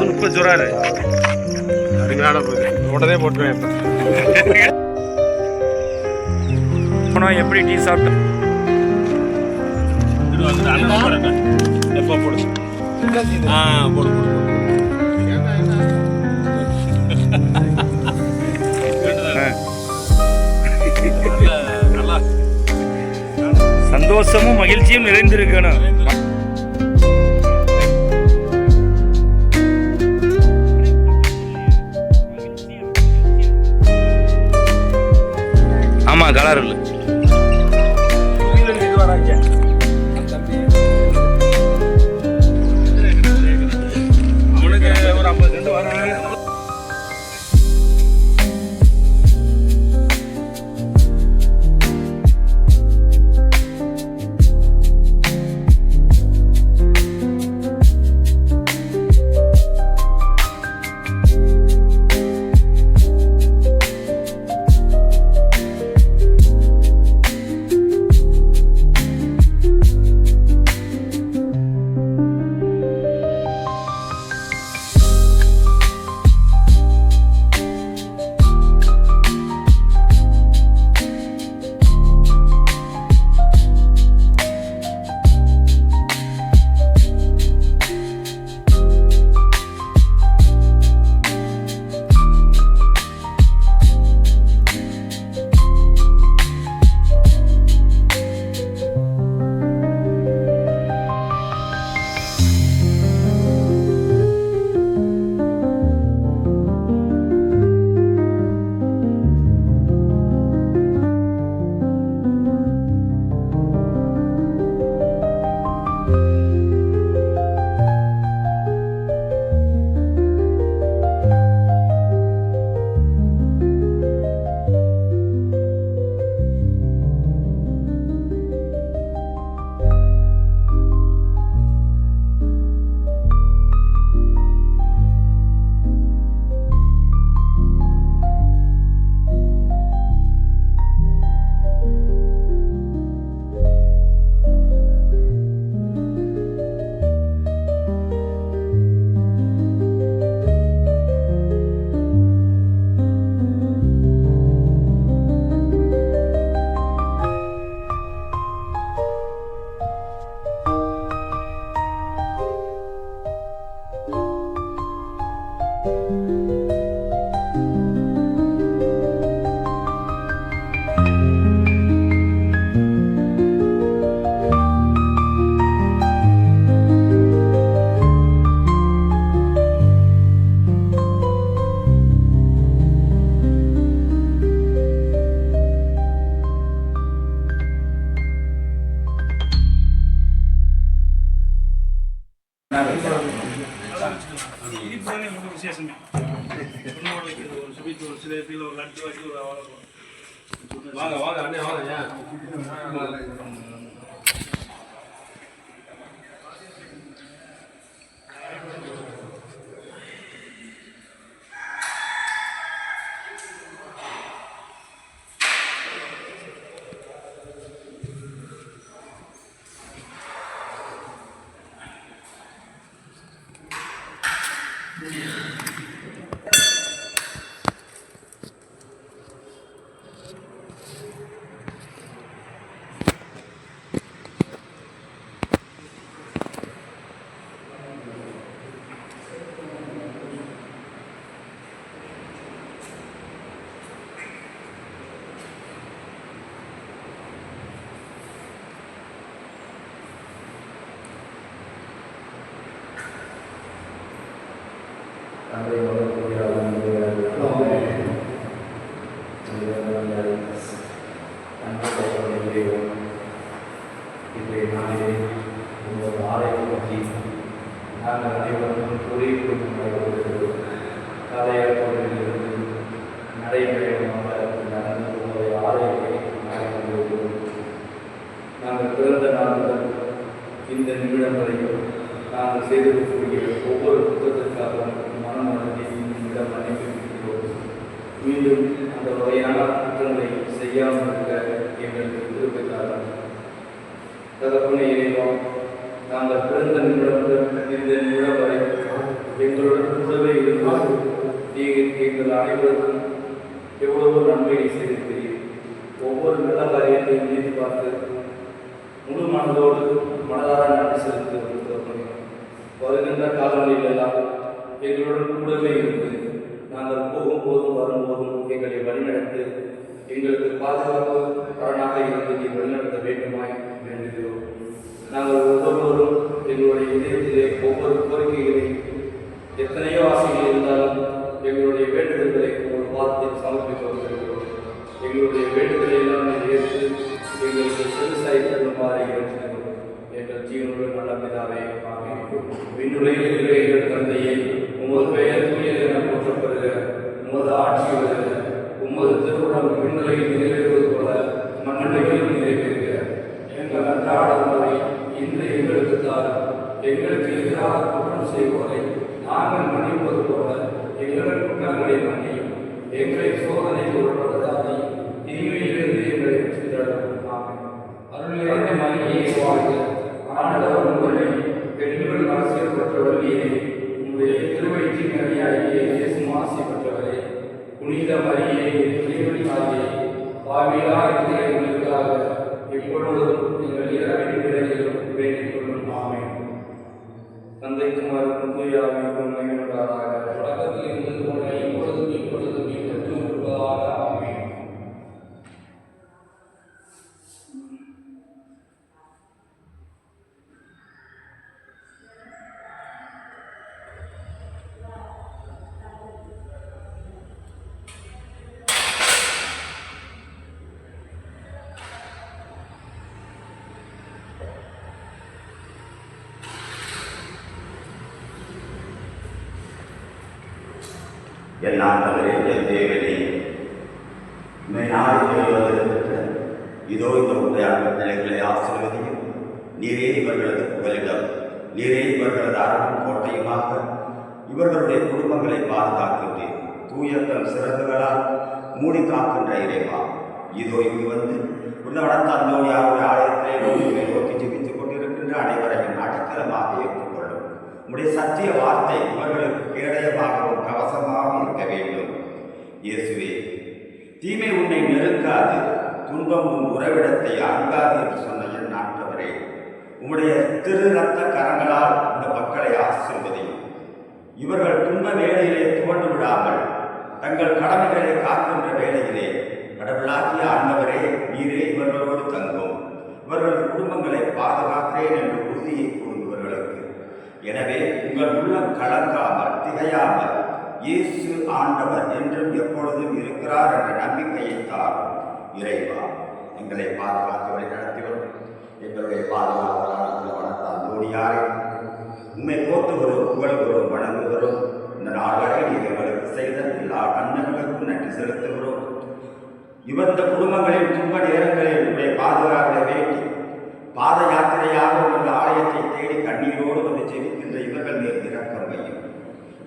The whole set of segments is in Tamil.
முப்பது சொல்றாரு. அருமையான உடனே போட்டுருவேன். எப்படி டீ சாப்பிட்டு எப்போ போடு போடு சந்தோஷமும் மகிழ்ச்சியும் நிறைந்திருக்கணும். ஆமா கலர் இல்லை அவனுக்கு ஒரு 50 சென்ட் வராங்க. வாங்க வாங்க அண்ணே வாங்க. நாங்கள் பிறந்த நாள் இந்த நிமிடம் வரைக்கும் நாங்கள் செய்திருக்கக்கூடிய ஒவ்வொரு குற்றத்திற்காகவும் மனமனதை இடம் அனுப்பியிருக்கிறோம். மீண்டும் அந்த வகையான குற்றங்களை செய்யாமல் இருக்க எங்களுக்கு திருப்பித்தார்கள். தகப்பனை இறைவா, நாங்கள் பிறந்த நிமிடம் இந்த நிமிடம் வரை நல்ல காரியத்தை நினைத்து பார்த்து முழு மனதோடு மனதார நன்றி செலுத்துகிறோம். வருகின்ற காலங்களிலெல்லாம் எங்களுடன் கூடவே இருந்து நாங்கள் போகும்போதும் வரும்போதும் எங்களை வழிநடத்து எங்களுக்கு பாதுகாப்பு பலனாக இருந்து நீ வழிநடத்த வேண்டுமாய் வேண்டுகிறோம். நாங்கள் ஒவ்வொருவரும் எங்களுடைய இதயத்திலே ஒவ்வொரு கோரிக்கைகளை எத்தனையோ ஆசைகள் இருந்தாலும் எங்களுடைய வேண்டுதல்களை ஒரு வாரத்தில் சமர்ப்பித்து வருகிறோம். எங்களுடைய வேண்டுதலை எல்லாம் ஏற்று எங்களுக்கு செலுசாய் தருமாறு இருக்கிறோம். எங்கள் ஜீவனுடைய நல்ல பிதாவே, விண்ணுடைய எங்கள் தந்தையை, உமது பெயர் தூயது என போற்றப்படுக, உமது ஆட்சி வருக, உமது திருவுளம் விண்ணுலகில் நிறைவேறுவது போல மண்ணுலகிலும் நிறைவேறுக. எங்கள் அன்றாட உணவை இன்று எங்களுக்கு தாரும். எங்களுக்கு எதிராக குற்றம் செய்வோரை நாங்கள் மன்னிப்பது போல எங்கள் குற்றங்களை மன்னியும். எங்களை சோதனைக்கு உட்படுத்தாதே, தீமையிலிருந்து எங்களை ரட்சித்தருளும். அருளிலிருந்து மரியே வாழ்க, ஆண்டவர் உங்களை பெண்கள் ஆசிரியர் பெற்றவர் நீரே. உங்களுடைய திருவயிற்றின் கனியாகிய இயேசு ஆசி பெற்றவரே. புனித மரியே, இறைவனின் தாயே, பாவிகளா இருக்கிற எங்களுக்காக எப்பொழுதும் எங்கள் இறப்பின் வேளையிலும் வேண்டிக் கொள்ளும். ஆமென். தந்தை குமாரனுக்கும் தூய ஆவிக்கும் மகிமையுண்டாதாக. தொடக்கத்தில் இருந்தது போல இப்பொழுதும் எப்பொழுதும் எப்பொழுதும் இருப்பதாக. ஆமென். என் ஆண்டவரே, என் தேவனே, உண்மை நாடி தேடுவதற்கு இதோ இந்த உண்மையான பிள்ளைகளை ஆசீர்வதியும். நீரே இவர்களது புகலிடம், நீரே இவர்களது அரண் கோட்டையுமாக இவர்களுடைய குடும்பங்களை பாதுகாக்கின்றேன். தூயத்தம் சிறகுகளால் மூடி காக்கின்ற இறைவா, இதோ இங்கு வந்து இந்த வடத்தந்தோனியாருடைய ஆலயத்திலே நோக்கி ஜெபித்துக் கொண்டிருக்கின்ற அனைவரையும் அடைக்கலமாக ஏற்றுக்கொள்ளும். உடைய சத்திய வார்த்தை இவர்களுக்கு கேடயமாகவும் கவசமாகவும் இருக்க வேண்டும். இயேசுவே, தீமை உன்னை நெருக்காது, துன்பம் உன் உறவிடத்தை அணுகாது என்று சொன்ன என் ஆண்டவரே, உம்முடைய திரு ரத்த கரங்களால் இந்த மக்களை ஆசீர்வதியும். இவர்கள் துன்ப வேளையிலே துவண்டு விடாமல் தங்கள் கடமைகளை காக்கின்ற வேளையிலே கடவுளாகிய ஆண்டவரே, நீரே இவர்களோடு தங்கும். இவர்கள் குடும்பங்களை பாதுகாக்கிறேன் என்று உறுதியை கூறுபவர்களுக்கு. எனவே உங்கள் உள்ளம் கலங்காமல் திகையாமல் இயேசு ஆண்டவர் என்றும் எப்பொழுதும் இருக்கிறார் என்ற நம்பிக்கையை தாரும். இறைவா, எங்களை பாதுகாத்து வழி நடத்தி வரும் எங்களுடைய பாதுகாவலான வனத்தாந்தோடியாரை உண்மை போற்றுகிறோம், புகழ்கிறோம், வணங்குகிறோம். இந்த நாள் வரை நீர் எங்களுக்கு செய்த எல்லா நன்மைகளுக்கும் நன்றி செலுத்துகிறோம். இவந்த குடும்பங்களின் துன்ப நேரங்களில் உடைய பாதுகாவலை வேண்டி பாத யாத்திரையாக உங்கள் ஆலயத்தை தேடி கண்ணீரோடு வந்து ஜெபிக்கின்ற இவர்கள் மேல் இரக்கம் வையும்.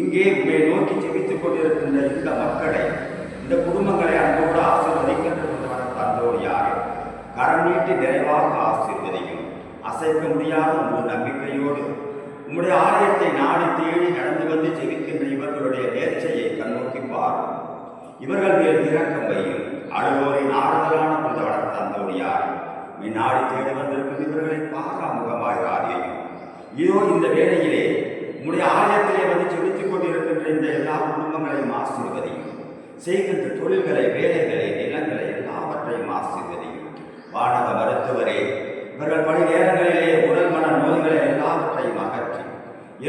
இங்கே உங்களை நோக்கி ஜெபித்துக் கொண்டிருக்கின்ற இந்த மக்களை, இந்த குடும்பங்களை அன்போடு ஆசீர்வதிக்கின்ற தந்தோடு யாரை கரம் நீட்டி நிறைவாக ஆசீர்வதியும். அசைக்க முடியாத ஒரு நம்பிக்கையோடு உங்களுடைய ஆலயத்தை நாடி தேடி நடந்து வந்து ஜெபிக்கின்ற இவர்களுடைய நேர்ச்சையை கண்ணோக்கி பாரும். இவர்கள் மேல் இரக்கம் வையும். அழுவோரின் ஆறுதலான புதவன தந்தோடு யாரை நாடி தேடி வந்திருக்கும் இவர்களை பாராமுகமாகிறாரையும். இதோ இந்த வேளையிலே உங்களுடைய ஆலயத்திலே வந்து ஜெபித்துக் கொண்டிருக்கின்ற இந்த எல்லா குடும்பங்களையும் ஆசீர்வதியும். செய்கின்ற தொழில்களை, வேலைகளை, நிலங்களை எல்லாவற்றையும் ஆசீர்வதியும். வானக மருத்துவரே, இவர்கள் பணி நேரங்களிலே உடல் மன நோய்களை எல்லாவற்றையும் அகற்றி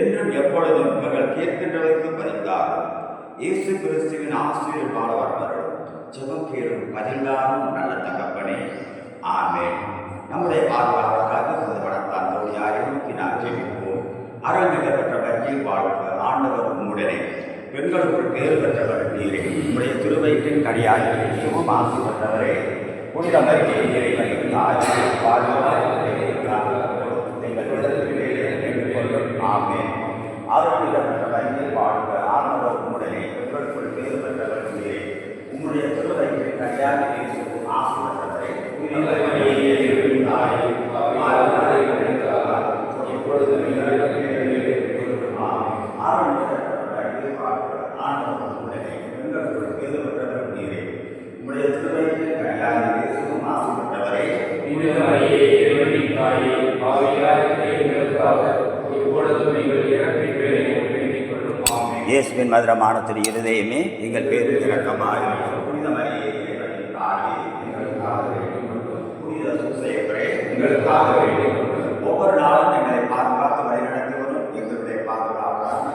என்றும் எப்பொழுதும் இவர்கள் கேட்கின்றவைக்கு பதிந்தாரும். இயேசு கிறிஸ்துவின் ஆசிரியர் பாடவர்கள் ஜெபம் கேளும் பதிந்தாரும் நல்ல தகப்பனே. ஆமென். நம்முடைய பாதுகாவலராக இந்த வடத்தாந்தோடியாரை நோக்கி நாம் ஜெபிப்போம். அருள்மிக பெற்ற வழியில் வாழ்க, ஆண்டவர் உம்முடனே, பெண்களுக்குள் பேறு பெற்றவர் நீரே. உம்முடைய திருவயிற்றின் கனியாய் மிகவும் ஆசி பெற்றவரே. புனித மரியே, இறைவனின் தாயே, ஆமென். அருள்மிக பெற்ற வழியில் வாழ்க, ஆண்டவர் உம்முடனே, பெண்களுக்குள் பேறு பெற்றவர் நீரே. உம்முடைய திருவயிற்றின் கனியாய் மிகவும் ஆசி பெற்றவரே. ஆண்டவர் உம்முடனே, பெண்களுக்குள் பேறு பெற்றவர் நீரே. உம்முடைய திருவயிற்றின் கனியாய் மிகவும் தாயே, ஆவியாயிருக்கிற எங்களுக்காக இப்பொழுதும் எங்கள் இறப்பின் வேளையிலும் வேண்டிக் கொள்ளும். ஆமென். இயேசுவின் மதுரமான திரு இருதயமே எங்கள் பேரில் இரக்கமாய் புனித மரியே எங்கள் தாயே, எங்களுக்காக வேண்டிக் கொள்ளும். புனித சூசையப்பரே, எங்களுக்காக வேண்டிக் கொள்ளும். ஒவ்வொரு நாளும் எங்களை பாதுகாத்து வழிநடத்துவதும் எங்களுடைய பாதுகாவலான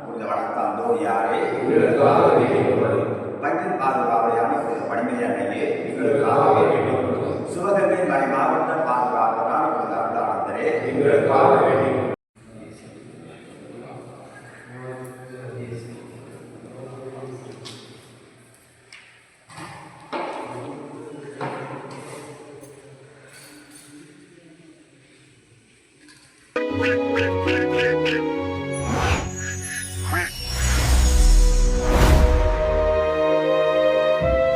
புனித வடக்கு அந்தோணியாரே, எங்களுக்காக வேண்டிக் கொள்ளும். வங்கின் பாதுகாவலையான புனித பணிமையானையே, எங்களுக்காக வேண்டிக் கொள்ளும். சிவகங்கை மலை மாவட்ட பாதுகாவலான புனித அருளானந்தரே, எங்களுக்காக வேண்டிக் கொள்ளும். Thank you.